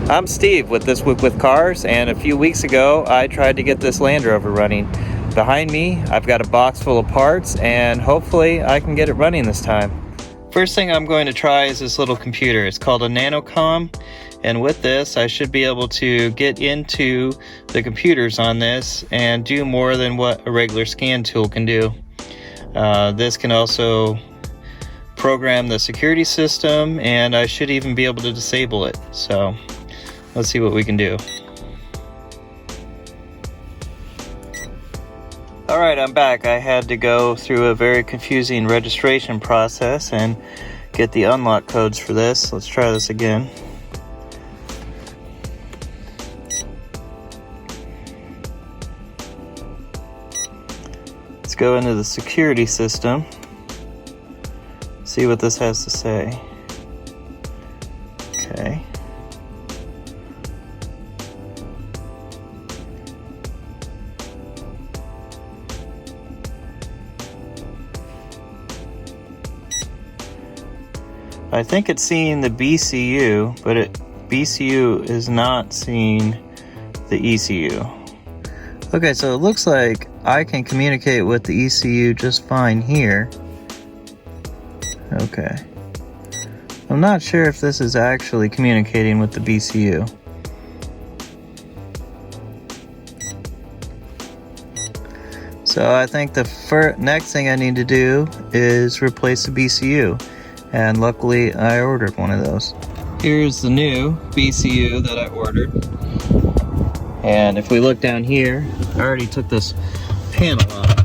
I'm Steve with This Week with Cars, and a few weeks ago I tried to get this Land Rover running. Behind me I've got a box full of parts, and hopefully I can get it running this time. First thing I'm going to try is this little computer. It's called a Nanocom, and with this I should be able to get into the computers on this and do more than what a regular scan tool can do. This can also program the security system, and I should even be able to disable it. So let's see what we can do. Alright, I'm back. I had to go through a very confusing registration process and get the unlock codes for this. Let's try this again. Let's go into the security system. See what this has to say. Okay. I think it's seeing the BCU, but BCU is not seeing the ECU. Okay, so it looks like I can communicate with the ECU just fine here. Okay. I'm not sure if this is actually communicating with the BCU. So I think the next thing I need to do is replace the BCU. And luckily I ordered one of those. Here's the new BCU that I ordered. And if we look down here, I already took this panel off.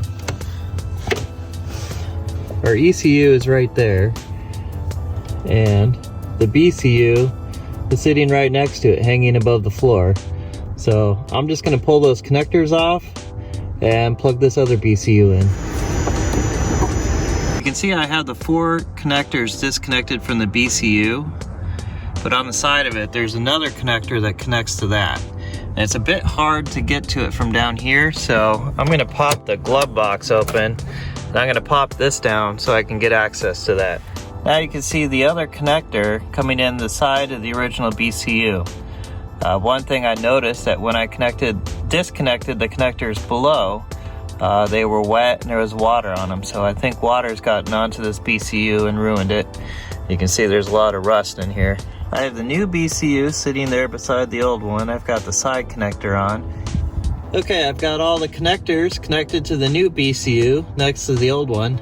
Our ECU is right there, and the BCU is sitting right next to it, hanging above the floor. So I'm just going to pull those connectors off and plug this other BCU in. You can see I have the 4 connectors disconnected from the BCU, but on the side of it there's another connector that connects to that. And it's a bit hard to get to it from down here, so I'm going to pop the glove box open. And I'm going to pop this down so I can get access to that. Now you can see the other connector coming in the side of the original BCU. One thing I noticed that when I disconnected the connectors below, they were wet and there was water on them. So I think water's gotten onto this BCU and ruined it. You can see there's a lot of rust in here. I have the new BCU sitting there beside the old one. I've got the side connector on. Okay, I've got all the connectors connected to the new BCU next to the old one.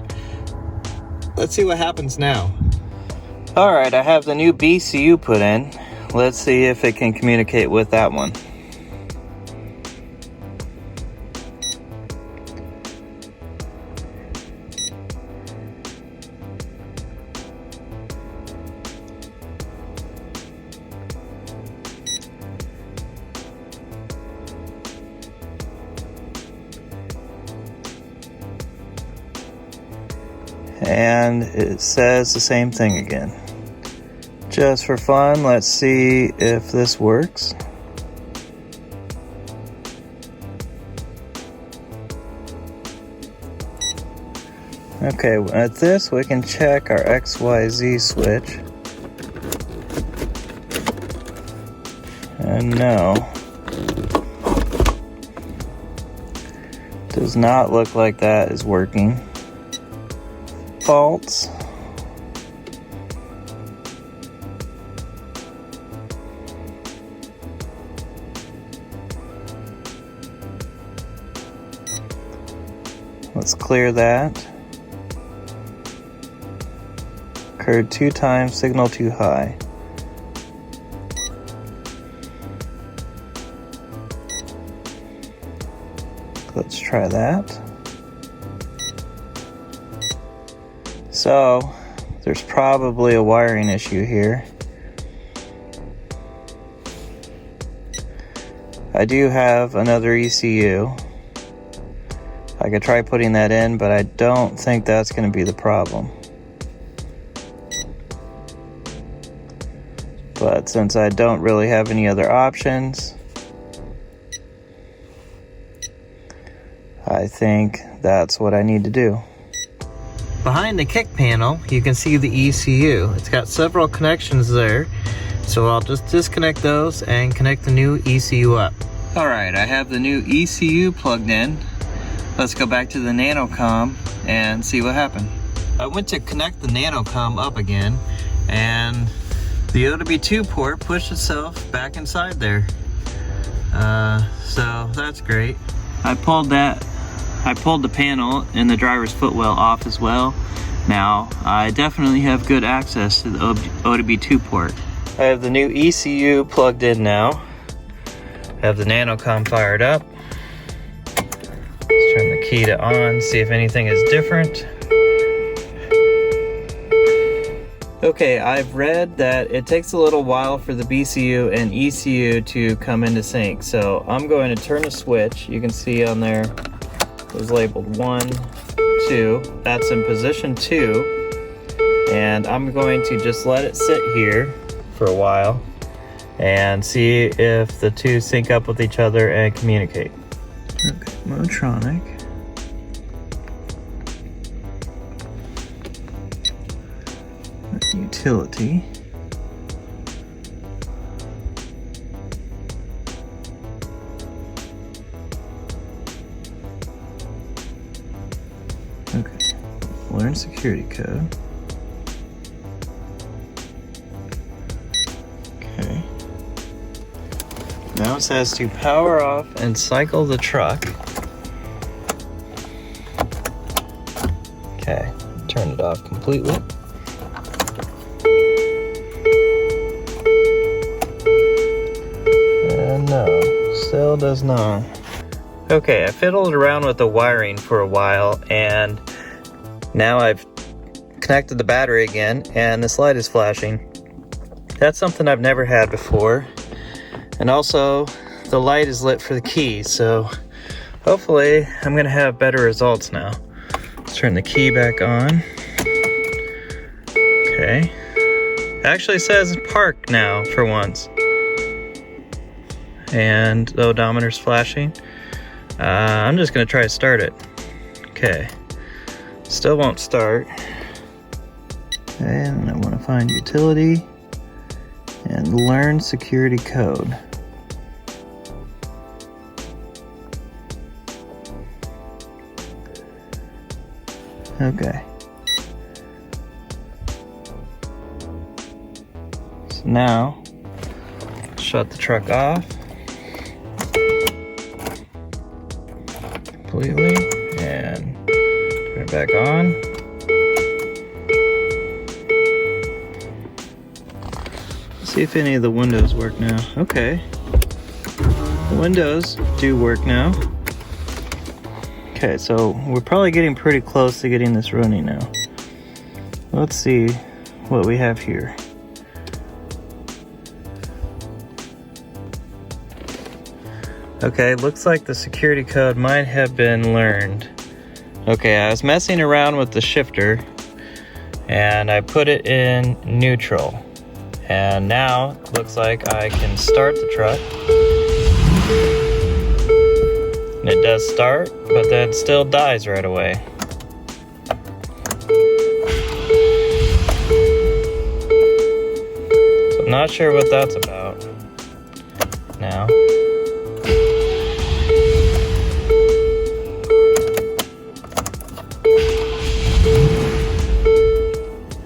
Let's see what happens now. Alright, I have the new BCU put in. Let's see if it can communicate with that one. And it says the same thing again. Just for fun, let's see if this works. Okay, at this we can check our XYZ switch. And no. Does not look like that is working. Faults. Let's clear that. Occurred 2 times, signal too high. Let's try that. So, there's probably a wiring issue here. I do have another ECU. I could try putting that in, but I don't think that's going to be the problem. But since I don't really have any other options, I think that's what I need to do. behind the kick panel, you can see the ECU. It's got several connections there. So I'll just disconnect those and connect the new ECU up. All right, I have the new ECU plugged in. Let's go back to the Nanocom and see what happened. I went to connect the Nanocom up again, and the OWB2 port pushed itself back inside there. So that's great. I pulled the panel and the driver's footwell off as well. Now, I definitely have good access to the OWB2 port. I have the new ECU plugged in now. I have the Nanocom fired up. Let's turn the key to on, see if anything is different. Okay, I've read that it takes a little while for the BCU and ECU to come into sync. So I'm going to turn a switch. You can see on there, it was labeled 1, 2. That's in position 2. And I'm going to just let it sit here for a while and see if the two sync up with each other and communicate. Okay, Motronic. Utility. Okay, learn security code. Okay. Now it says to power off and cycle the truck. Okay, turn it off completely. And no, still does not. Okay, I fiddled around with the wiring for a while, and now I've connected the battery again, and this light is flashing. That's something I've never had before. And also, the light is lit for the key, so hopefully I'm gonna have better results now. Let's turn the key back on. Okay. It actually says park now for once. And the odometer's flashing. I'm just gonna try to start it. Okay. Still won't start. And I wanna find utility and learn security code. Okay. So now, shut the truck off completely and turn it back on. Let's see if any of the windows work now. Okay. The windows do work now. Okay, so we're probably getting pretty close to getting this running now. Let's see what we have here. Okay, looks like the security code might have been learned. Okay, I was messing around with the shifter and I put it in neutral. And now it looks like I can start the truck. And it does start, but then still dies right away. So I'm not sure what that's about now.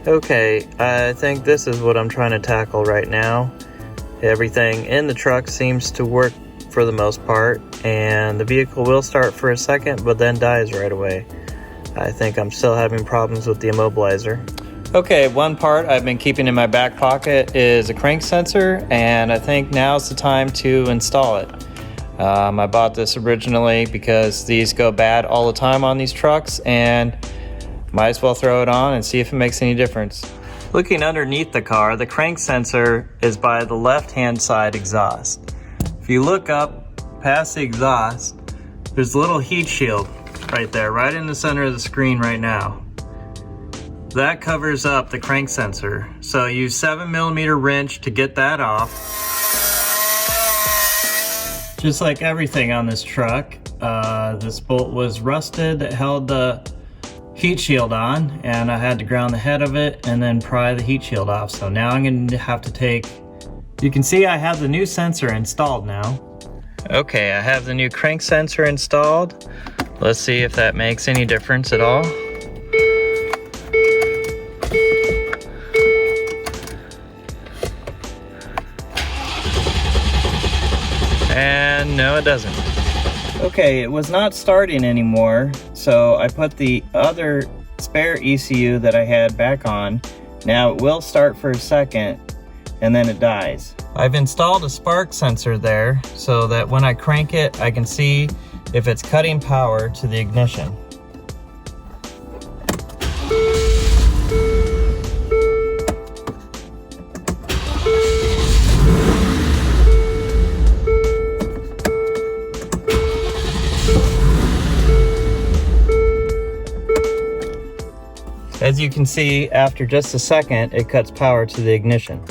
Okay, I think this is what I'm trying to tackle right now. Everything in the truck seems to work for the most part, and the vehicle will start for a second but then dies right away. I think I'm still having problems with the immobilizer. Okay, one part I've been keeping in my back pocket is a crank sensor, and I think now's the time to install it. I bought this originally because these go bad all the time on these trucks, and might as well throw it on and see if it makes any difference. Looking underneath the car, the crank sensor is by the left-hand side exhaust. If you look up past the exhaust, there's a little heat shield right there, right in the center of the screen right now. That covers up the crank sensor. So use 7mm wrench to get that off. Just like everything on this truck, this bolt was rusted that held the heat shield on, and I had to ground the head of it and then pry the heat shield off. So now I'm going to have to take, you can see I have the new sensor installed now. Okay, I have the new crank sensor installed. Let's see if that makes any difference at all. And no, it doesn't. Okay, it was not starting anymore, so I put the other spare ECU that I had back on. Now it will start for a second, and then it dies. I've installed a spark sensor there, so that when I crank it, I can see if it's cutting power to the ignition. As you can see, after just a second, it cuts power to the ignition.